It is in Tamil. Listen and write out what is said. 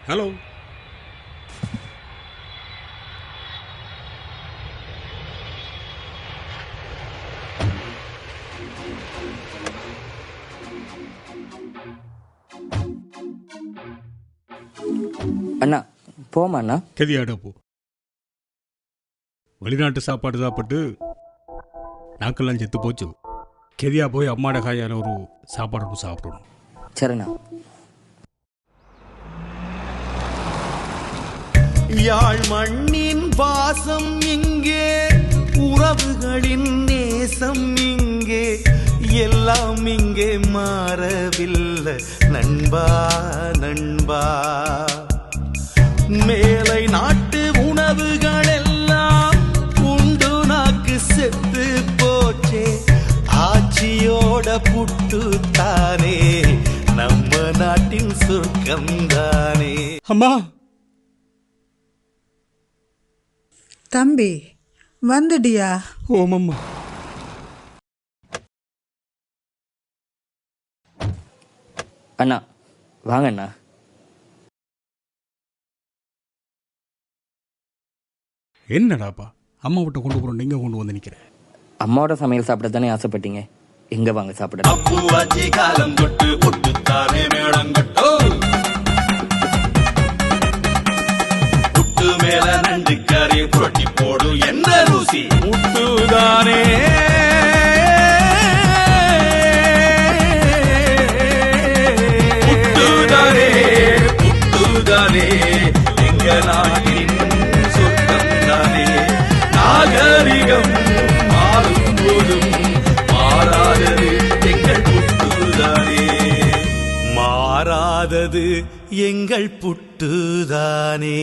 ஹலோ. அண்ணா போமா அண்ணா. கதியாட போ. வெளிநாட்டு சாப்பாடு சாப்பிட்டு நாக்கெல்லாம் செத்து போச்சு. கெதியா போய் அம்மாட காயான ஒரு சாப்பாடு ஒன்று சாப்பிடணும். சரிண்ணா. யாழ் மண்ணின் வாசம் இங்கே, உறவுகளின் நேசம் இங்கே, எல்லாம் இங்கே மாறவில்லை நண்பா நண்பா. மேலை நாட்டு உணவுகள் எல்லாம் உண்டு நாக்கு செத்து போச்சே, ஆட்சியோட புட்டு தானே நம்ம நாட்டின் சொர்க்கம் தானே. அம்மா தம்பி வந்துடியா? ஓமம்மா. அண்ணா வாங்க அண்ணா. என்னடாப்பா அம்மா விட்ட கொண்டு போகிறோம், எங்கே கொண்டு வந்து நிற்கிறேன்? அம்மாவோட சமையல் சாப்பிட தானே ஆசைப்பட்டீங்க, எங்க வாங்க சாப்பிட. அப்புவாச்சி காலம் தொட்டு புட்டுத்தானே மேளங்கட்டோ, புட்டு மேல நண்டு கறி புரட்டி போடு என்ன ருசி, முட்டுதானே புட்டுதானே புட்டுதானே எங்க நாட்டின் சொர்க்கம் தானே. நாகரிகம் மாறும் போதும் மாறாதது எங்கள் புட்டுதானே, மாறாதது எங்கள் புட்டுதானே.